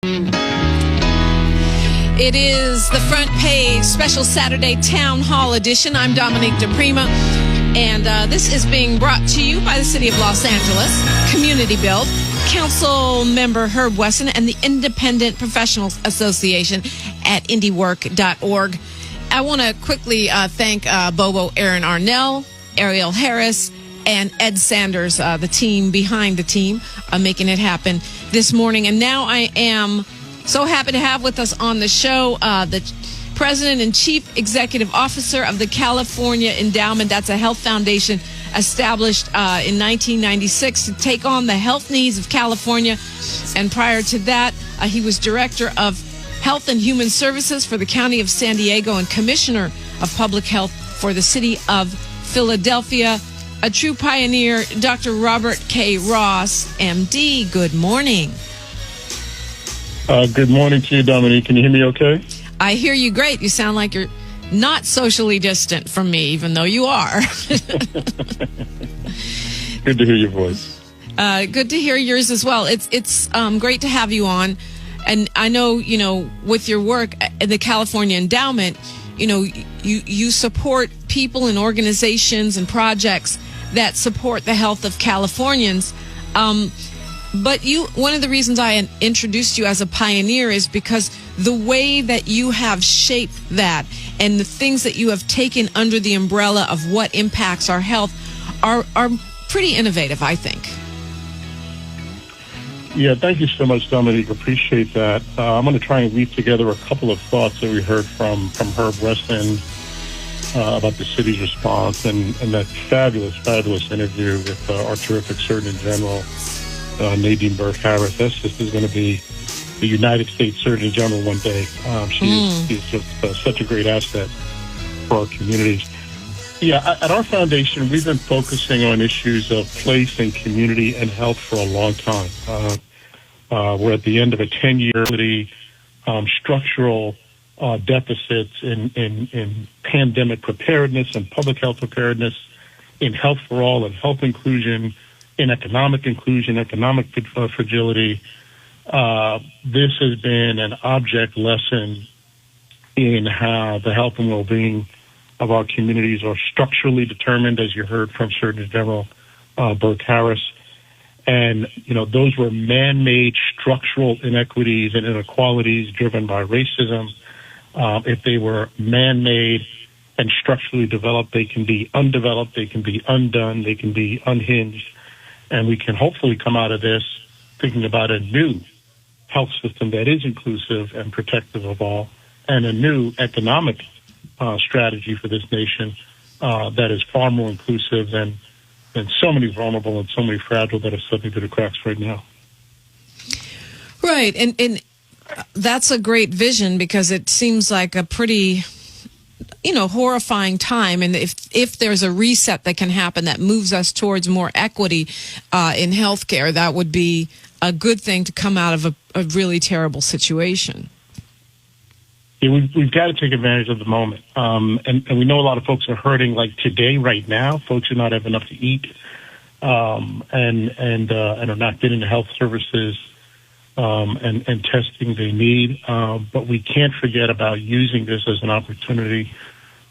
It is the front page special Saturday Town Hall edition. I'm Dominique DiPrima, and this is being brought to you by the City of Los Angeles, Community Build, Council Member Herb Wesson, and the Independent Professionals Association at indiework.org. I want to quickly thank Bobo Aaron Arnell, Ariel Harris, and Ed Sanders, the team behind the team, making it happen this morning. And now I am so happy to have with us on the show the President and Chief Executive Officer of the California Endowment. That's a health foundation established in 1996 to take on the health needs of California. And prior to that, he was Director of Health and Human Services for the County of San Diego and Commissioner of Public Health for the City of Philadelphia. A true pioneer, Dr. Robert K. Ross, M.D. Good morning. Good morning to you, Dominique. Can you hear me okay? I hear you great. You sound like you're not socially distant from me, even though you are. Good to hear your voice. Good to hear yours as well. It's great to have you on. And I know, with your work at the California Endowment, you support people and organizations and projects that support the health of Californians. But one of the reasons I introduced you as a pioneer is because the way that you have shaped that and the things that you have taken under the umbrella of what impacts our health are pretty innovative, I think. Yeah, thank you so much, Dominique. Appreciate that. I'm going to try and weave together a couple of thoughts that we heard from Herb Wesson about the city's response and that fabulous interview with our terrific Surgeon General, Nadine Burke-Harris. This is going to be the United States Surgeon General one day. She's just such a great asset for our communities. Yeah, at our foundation, we've been focusing on issues of place and community and health for a long time. We're at the end of a 10-year structural deficits in pandemic preparedness and public health preparedness, in health for all and health inclusion, in economic inclusion, economic fragility. This has been an object lesson in how the health and well-being of our communities are structurally determined, as you heard from Surgeon General Burke-Harris. And, those were man-made structural inequities and inequalities driven by racism. If they were man-made and structurally developed, they can be undeveloped, they can be undone, they can be unhinged. And we can hopefully come out of this thinking about a new health system that is inclusive and protective of all, and a new economic strategy for this nation that is far more inclusive than so many vulnerable and so many fragile that are slipping through the cracks right now. Right, and that's a great vision because it seems like a pretty, horrifying time. And if there's a reset that can happen that moves us towards more equity in healthcare, that would be a good thing to come out of a really terrible situation. Yeah, we've got to take advantage of the moment. And we know a lot of folks are hurting, like today, right now. Folks do not have enough to eat and are not getting the health services and testing they need. But we can't forget about using this as an opportunity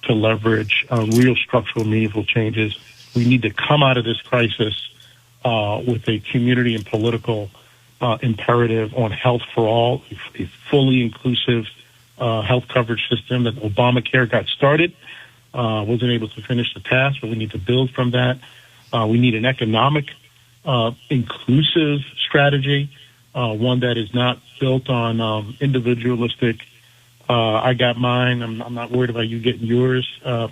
to leverage real structural, meaningful changes. We need to come out of this crisis with a community and political imperative on health for all, a fully inclusive health coverage system. That Obamacare got started, wasn't able to finish the task, but we need to build from that. We need an economic, inclusive strategy, one that is not built on individualistic, I got mine, I'm not worried about you getting yours, that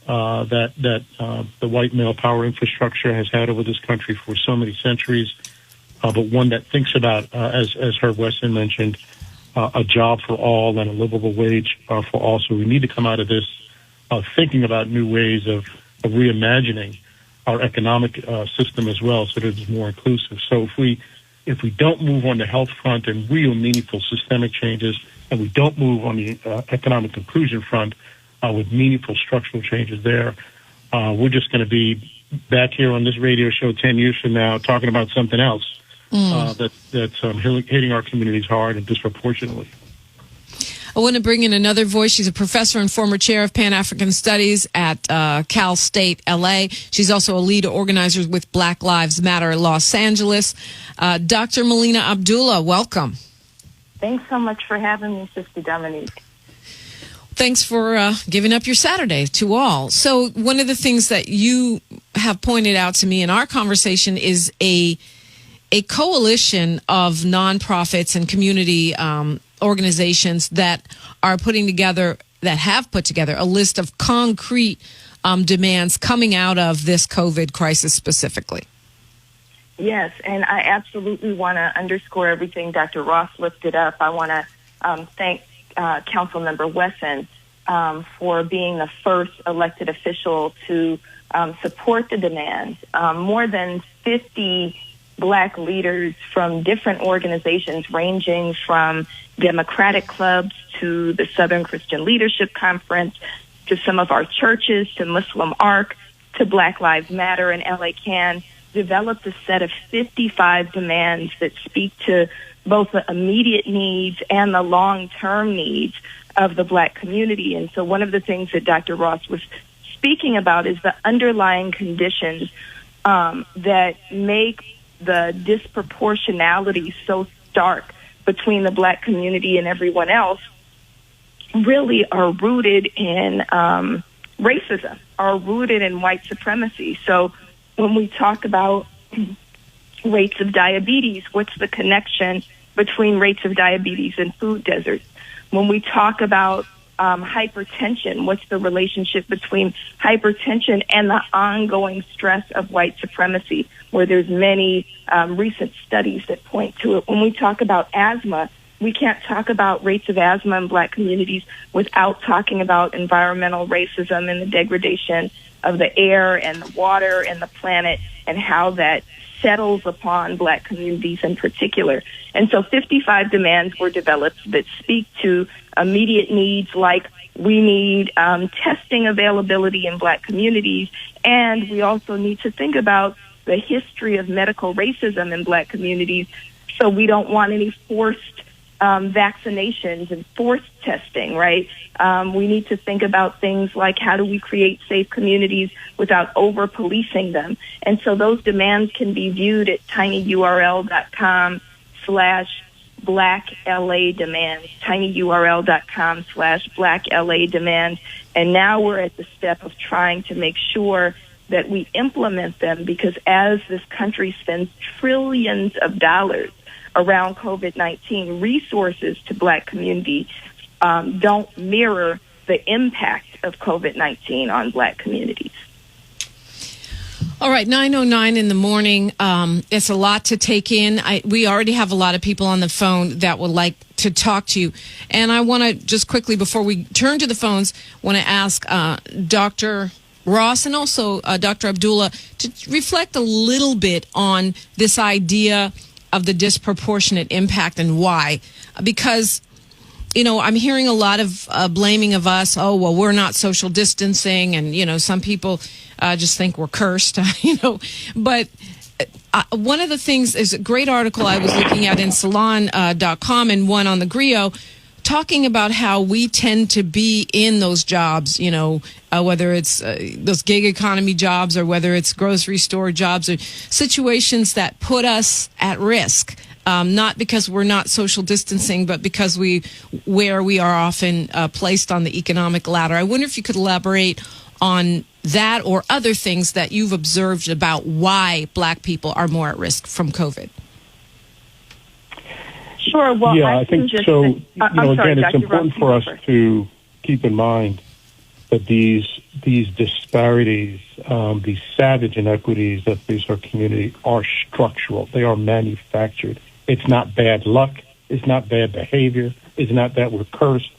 the white male power infrastructure has had over this country for so many centuries, but one that thinks about, as Herb Wesson mentioned, a job for all and a livable wage for all. So we need to come out of this thinking about new ways of reimagining our economic system as well, so that it's more inclusive. So if we don't move on the health front and real meaningful systemic changes, and we don't move on the economic inclusion front with meaningful structural changes there, we're just going to be back here on this radio show 10 years from now talking about something else that's hitting our communities hard and disproportionately. I want to bring in another voice. She's a professor and former chair of Pan-African Studies at Cal State, LA. She's also a lead organizer with Black Lives Matter Los Angeles. Dr. Melina Abdullah, welcome. Thanks so much for having me, Sister Dominique. Thanks for giving up your Saturday to all. So one of the things that you have pointed out to me in our conversation is a coalition of nonprofits and community organizations that are have put together a list of concrete demands coming out of this COVID crisis specifically. Yes, and I absolutely want to underscore everything Dr. Ross lifted up. I want to thank Councilmember Wesson for being the first elected official to support the demands. More than 50 Black leaders from different organizations ranging from Democratic clubs to the Southern Christian Leadership Conference to some of our churches to Muslim ARC to Black Lives Matter and LA Can developed a set of 55 demands that speak to both the immediate needs and the long-term needs of the Black community. And so one of the things that Dr. Ross was speaking about is the underlying conditions that make the disproportionality so stark between the Black community and everyone else really are rooted in racism, are rooted in white supremacy. So when we talk about rates of diabetes, what's the connection between rates of diabetes and food deserts? When we talk about hypertension, what's the relationship between hypertension and the ongoing stress of white supremacy, where there's many recent studies that point to it. When we talk about asthma, we can't talk about rates of asthma in Black communities without talking about environmental racism and the degradation of the air and the water and the planet and how that settles upon Black communities in particular. And so 55 demands were developed that speak to immediate needs like we need testing availability in Black communities, and we also need to think about the history of medical racism in Black communities, so we don't want any forced vaccinations and forced testing, right? We need to think about things like how do we create safe communities without over-policing them. And so those demands can be viewed at tinyurl.com/BlackLADemands, tinyurl.com/BlackLADemands. And now we're at the step of trying to make sure that we implement them, because as this country spends trillions of dollars around COVID-19, resources to Black community don't mirror the impact of COVID-19 on Black communities. All right, 9:09 in the morning. It's a lot to take in. We already have a lot of people on the phone that would like to talk to you. And I want to just quickly, before we turn to the phones, want to ask Dr. Ross and also Dr. Abdullah to reflect a little bit on this idea of the disproportionate impact and why. Because, you know, I'm hearing a lot of blaming of us. Oh, well, we're not social distancing. And, you know, some people just think we're cursed, you know. But one of the things is a great article I was looking at in salon.com and one on the Griot, talking about how we tend to be in those jobs, you know, whether it's those gig economy jobs or whether it's grocery store jobs or situations that put us at risk, not because we're not social distancing, but because we are often placed on the economic ladder. I wonder if you could elaborate on that or other things that you've observed about why Black people are more at risk from COVID. Sure. Well, yeah, I think so. Again, it's important for us to keep in mind that these disparities, these savage inequities that face our community are structural. They are manufactured. It's not bad luck. It's not bad behavior. It's not that we're cursed.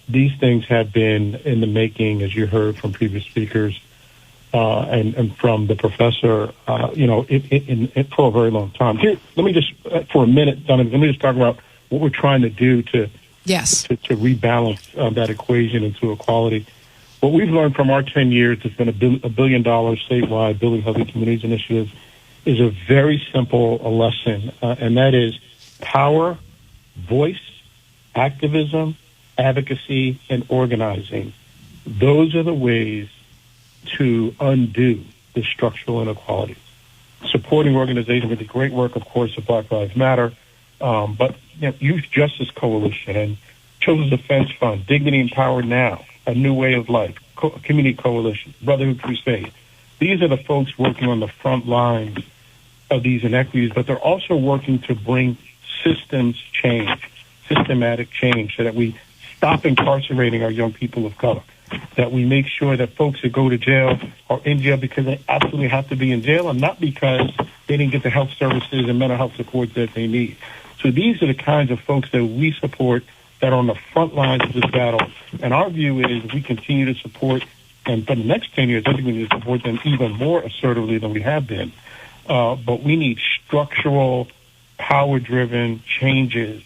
These things have been in the making, as you heard from previous speakers, and from the professor, for a very long time. Here, let me just, for a minute, Dominic, let me just talk about what we're trying to do to rebalance that equation into equality. What we've learned from our 10 years has been $1 billion statewide Building Healthy Communities initiative is a very simple lesson, and that is power, voice, activism, advocacy, and organizing. Those are the ways to undo the structural inequalities. Supporting organizations with the great work, of course, of Black Lives Matter, but Youth Justice Coalition and Children's Defense Fund, Dignity and Power Now, A New Way of Life, Community Coalition, Brotherhood Crusade. These are the folks working on the front lines of these inequities, but they're also working to bring systems change, systematic change, so that we stop incarcerating our young people of color, that we make sure that folks that go to jail are in jail because they absolutely have to be in jail and not because they didn't get the health services and mental health support that they need. So these are the kinds of folks that we support that are on the front lines of this battle. And our view is we continue to support, and for the next 10 years, I think we need to support them even more assertively than we have been. But we need structural, power-driven changes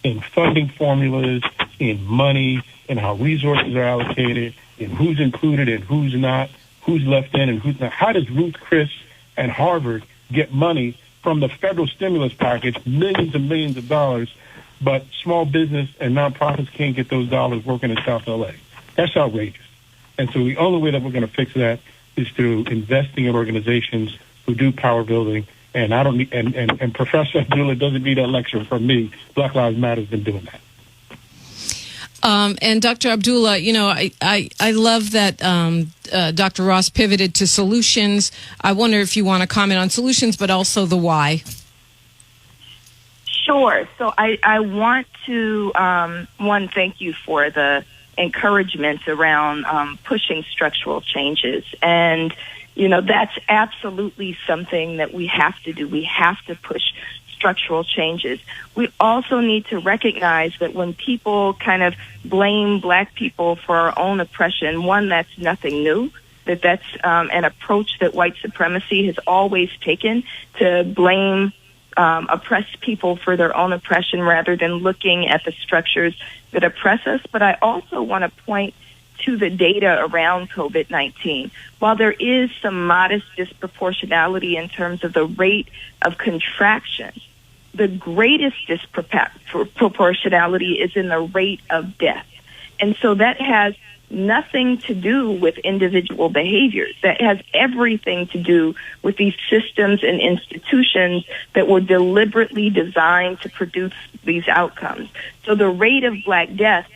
in funding formulas, in money, in how resources are allocated, in who's included and who's not, who's left in and who's not. How does Ruth Chris and Harvard get money from the federal stimulus package, millions and millions of dollars, but small business and nonprofits can't get those dollars working in South LA? That's outrageous. And so the only way that we're going to fix that is through investing in organizations who do power building. And I don't need, and Professor Abdullah doesn't need that lecture from me. Black Lives Matter has been doing that. And Dr. Abdullah, I love that Dr. Ross pivoted to solutions. I wonder if you want to comment on solutions, but also the why. Sure. So I want to, thank you for the encouragement around pushing structural changes. And, that's absolutely something that we have to do. We have to push structural changes. We also need to recognize that when people kind of blame Black people for our own oppression, one, that's nothing new, that's an approach that white supremacy has always taken, to blame oppressed people for their own oppression rather than looking at the structures that oppress us. But I also want to point to the data around COVID-19. While there is some modest disproportionality in terms of the rate of contraction, the greatest disproportionality is in the rate of death. And so that has nothing to do with individual behaviors. That has everything to do with these systems and institutions that were deliberately designed to produce these outcomes. So the rate of Black death,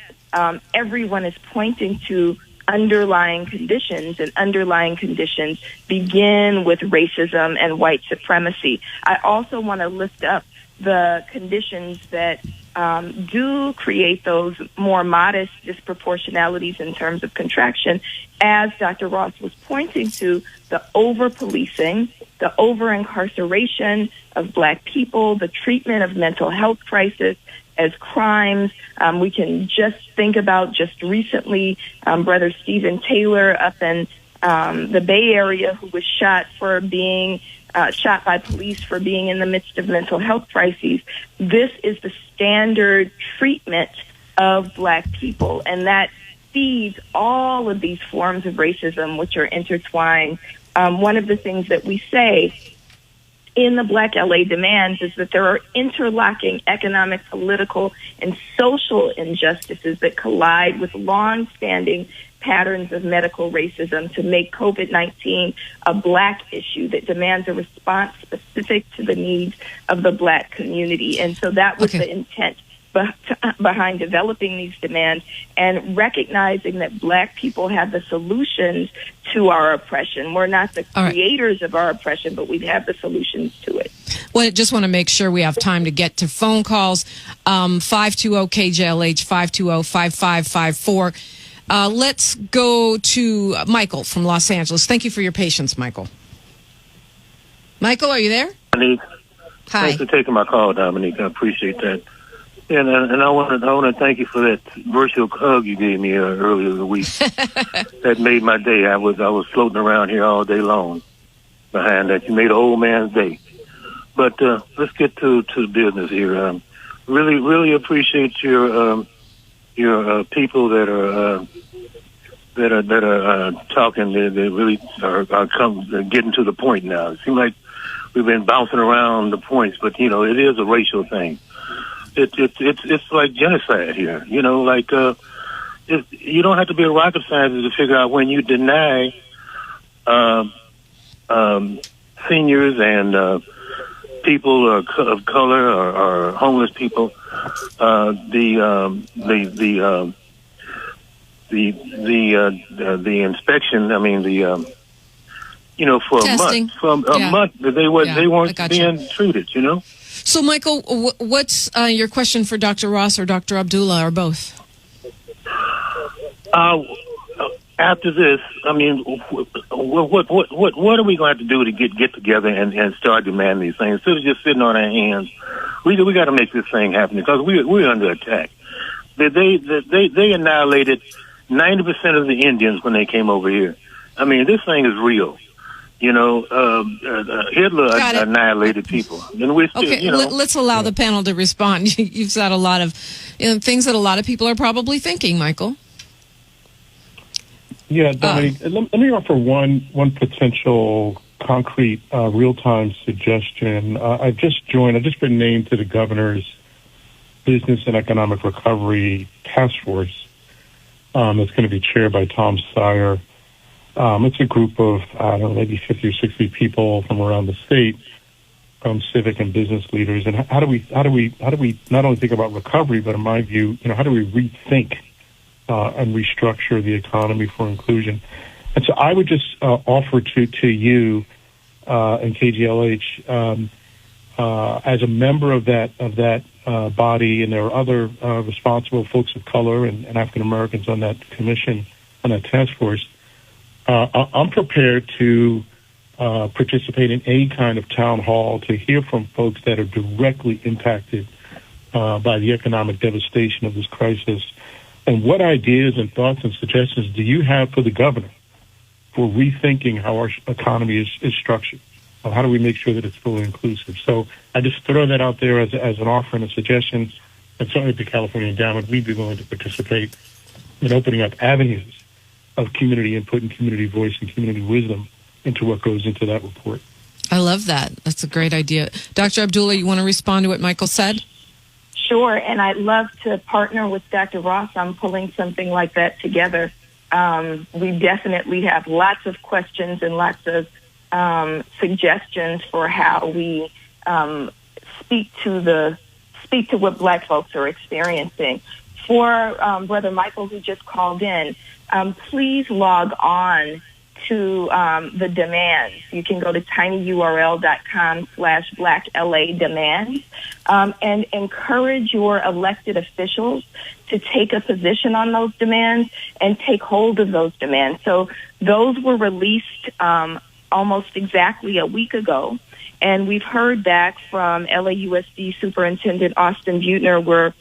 everyone is pointing to underlying conditions, and underlying conditions begin with racism and white supremacy. I also want to lift up the conditions that do create those more modest disproportionalities in terms of contraction, as Dr. Ross was pointing to, the over-policing, the over-incarceration of Black people, the treatment of mental health crisis as crimes. We can just think about just recently, Brother Stephen Taylor up in the Bay Area, who was shot by police for being in the midst of mental health crises. This is the standard treatment of Black people, and that feeds all of these forms of racism, which are intertwined. One of the things that we say in the Black LA demands is that there are interlocking economic, political, and social injustices that collide with long-standing patterns of medical racism to make COVID-19 a Black issue that demands a response specific to the needs of the Black community. And so that was the intent behind developing these demands, and recognizing that Black people have the solutions to our oppression. We're not the creators of our oppression, but we have the solutions to it. Well, I just want to make sure we have time to get to phone calls. 520-KJLH, 520-5554. Let's go to Michael from Los Angeles. Thank you for your patience, Michael. Michael, are you there? Dominique. Hi. Thanks for taking my call, Dominique. I appreciate that. And I want to thank you for that virtual hug you gave me earlier in the week. That made my day. I was floating around here all day long behind that. You made an old man's day. But let's get to business here. Really appreciate your people that are talking. They really are getting to the point now. It seems like we've been bouncing around the points, but you know, it is a racial thing. It's like genocide here. You know, like you don't have to be a rocket scientist to figure out when you deny seniors and people of color or homeless people the inspection. I mean you know, for Testing. a month they weren't being treated. You know. So, Michael, what's your question for Dr. Ross or Dr. Abdullah or both? After this, I mean, what are we going to have to do to get together and start demanding these things instead of just sitting on our hands? We got to make this thing happen because we're under attack. They annihilated 90% of the Indians when they came over here. I mean, this thing is real. You know, Hitler annihilated people, and we still. Okay, you know, let's allow the panel to respond. You've said a lot of things that a lot of people are probably thinking, Michael. Yeah, Dominique, let me offer one potential concrete real-time suggestion. I've just been named to the governor's Business and Economic Recovery Task Force. That's going to be chaired by Tom Steyer. It's a group of, I don't know, maybe 50 or 60 people from around the state, from civic and business leaders. And how do we not only think about recovery, but in my view, how do we rethink and restructure the economy for inclusion? And so I would just offer to you and KJLH as a member of that body, and there are other responsible folks of color and African Americans on that commission, on that task force. I'm prepared to participate in any kind of town hall to hear from folks that are directly impacted by the economic devastation of this crisis. And what ideas and thoughts and suggestions do you have for the governor for rethinking how our economy is structured? How do we make sure that it's fully inclusive? So I just throw that out there as an offer and a suggestion. And certainly at the California Endowment, we'd be willing to participate in opening up avenues of community input and community voice and community wisdom into what goes into that report. I love that. That's a great idea. Dr. Abdullah, you want to respond to what Michael said? Sure, and I'd love to partner with Dr. Ross on pulling something like that together. We definitely have lots of questions and lots of suggestions for how we speak to what Black folks are experiencing. For Brother Michael, who just called in, please log on to the demands. You can go to tinyurl.com/BlackLA demands and encourage your elected officials to take a position on those demands and take hold of those demands. So those were released almost exactly a week ago, and we've heard back from LAUSD Superintendent Austin Buettner. We're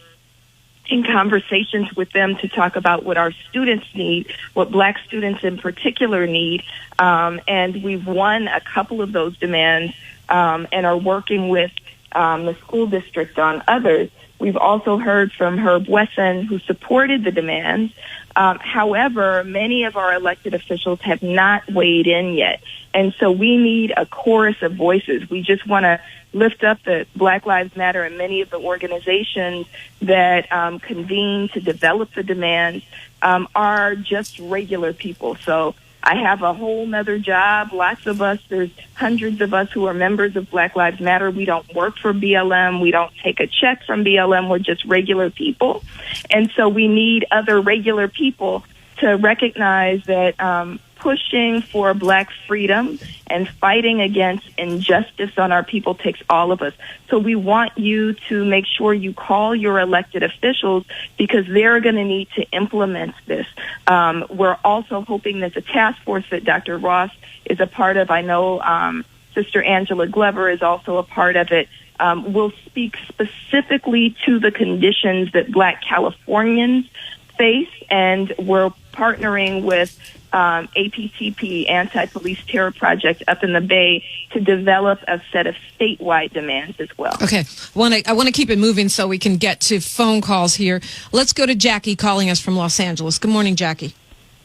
in conversations with them to talk about what our students need, what Black students in particular need, and we've won a couple of those demands and are working with the school district on others. We've also heard from Herb Wesson, who supported the demands. However, many of our elected officials have not weighed in yet, and so we need a chorus of voices. We just want to lift up the Black Lives Matter and many of the organizations that convene to develop the demands are just regular people. So I have a whole nother job. Lots of us, there's hundreds of us who are members of Black Lives Matter. We don't work for BLM. We don't take a check from BLM. We're just regular people. And so we need other regular people to recognize that pushing for Black freedom and fighting against injustice on our people takes all of us. So we want you to make sure you call your elected officials because they're going to need to implement this. We're also hoping that the task force that Dr. Ross is a part of, I know Sister Angela Glover is also a part of it, will speak specifically to the conditions that Black Californians face, and we're partnering with APTP, Anti-Police Terror Project, up in the Bay to develop a set of statewide demands as well. Okay. I want to keep it moving so we can get to phone calls here. Let's go to Jackie calling us from Los Angeles. Good morning, Jackie.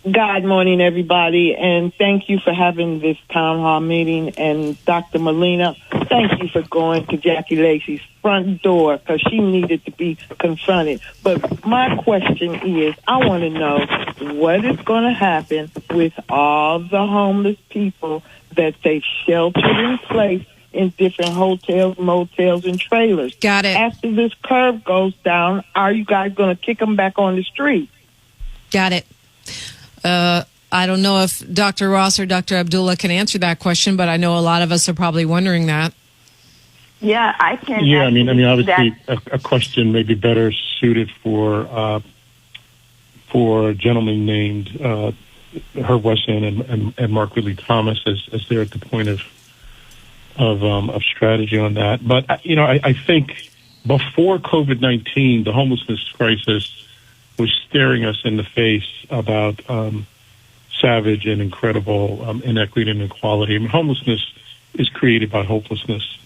Good morning, everybody, and thank you for having this town hall meeting. And Dr. Melina, thank you for going to Jackie Lacey's front door because she needed to be confronted. But my question is, I want to know what is going to happen with all the homeless people that they've sheltered in place in different hotels, motels, and trailers. Got it. After this curve goes down, are you guys going to kick them back on the street? Got it. I don't know if Dr. Ross or Dr. Abdullah can answer that question, but I know a lot of us are probably wondering that. Yeah, I can. Yeah, I mean, obviously, a question may be better suited for a gentleman named Herb Wesson and Mark Ridley Thomas, as they're at the point of strategy on that. But I think before COVID-19, the homelessness crisis was staring us in the face about savage and incredible inequity and inequality. I mean, homelessness is created by hopelessness,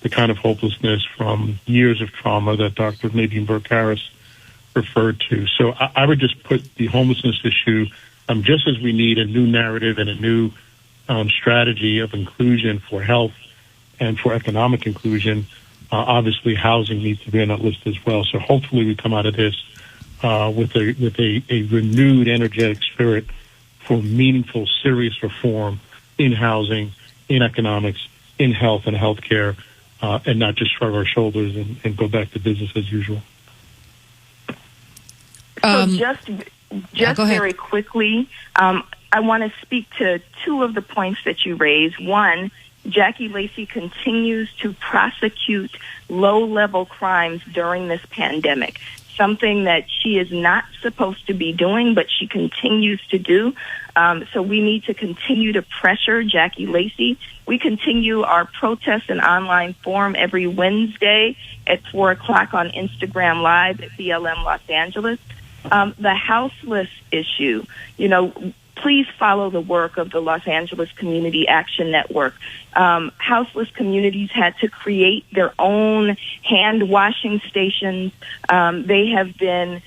the kind of hopelessness from years of trauma that Dr. Nadine Burke-Harris referred to. So I would just put the homelessness issue, just as we need a new narrative and a new strategy of inclusion for health and for economic inclusion, obviously housing needs to be on that list as well. So hopefully we come out of this with a renewed, energetic spirit for meaningful, serious reform in housing, in economics, in health and healthcare, and not just shrug our shoulders and go back to business as usual. So just very quickly, I want to speak to two of the points that you raised. One, Jackie Lacey continues to prosecute low-level crimes during this pandemic, something that she is not supposed to be doing, but she continues to do. So we need to continue to pressure Jackie Lacey. We continue our protest and online forum every Wednesday at 4 o'clock on Instagram Live at BLM Los Angeles. The houseless issue, please follow the work of the Los Angeles Community Action Network. Houseless communities had to create their own hand washing stations. They have been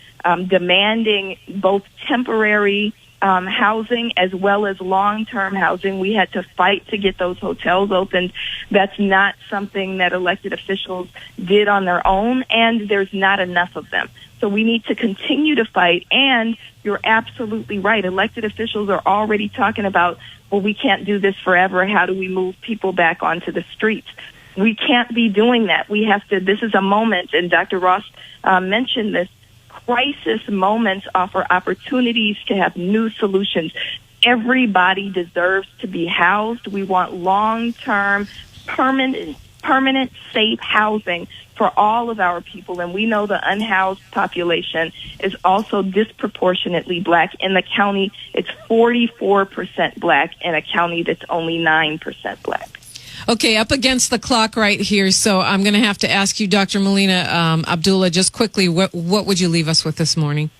demanding both temporary housing as well as long-term housing. We had to fight to get those hotels opened. That's not something that elected officials did on their own, and there's not enough of them. So we need to continue to fight, and you're absolutely right. Elected officials are already talking about, well, we can't do this forever. How do we move people back onto the streets? We can't be doing that. We have to, this is a moment, and Dr. Ross mentioned this, crisis moments offer opportunities to have new solutions. Everybody deserves to be housed. We want long-term, permanent, safe housing for all of our people. And we know the unhoused population is also disproportionately black. In the county, it's 44% black, in a county that's only 9% black. Okay, up against the clock right here, so I'm going to have to ask you, Dr. Melina Abdullah, just quickly, what would you leave us with this morning?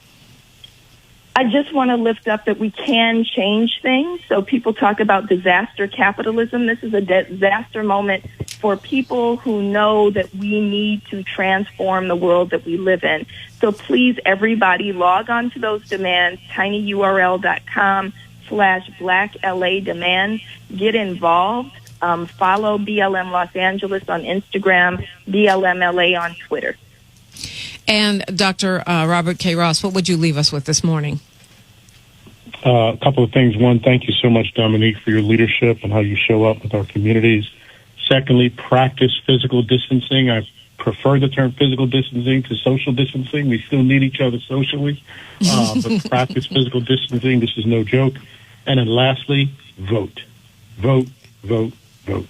I just want to lift up that we can change things. So people talk about disaster capitalism. This is a disaster moment for people who know that we need to transform the world that we live in. So please, everybody, log on to those demands, tinyurl.com/Black LA demands. Get involved. Follow BLM Los Angeles on Instagram, BLM LA on Twitter. And Dr. Robert K. Ross, what would you leave us with this morning? A couple of things. One, thank you so much, Dominique, for your leadership and how you show up with our communities. Secondly, practice physical distancing. I prefer the term physical distancing to social distancing. We still need each other socially, but practice physical distancing. This is no joke. And then lastly, vote. Vote, vote, vote.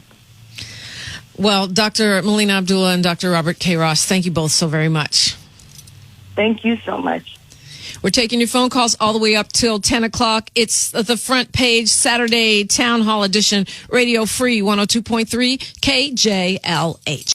Well, Dr. Melina Abdullah and Dr. Robert K. Ross, thank you both so very much. Thank you so much. We're taking your phone calls all the way up till 10 o'clock. It's the Front Page Saturday Town Hall Edition, Radio Free 102.3 KJLH.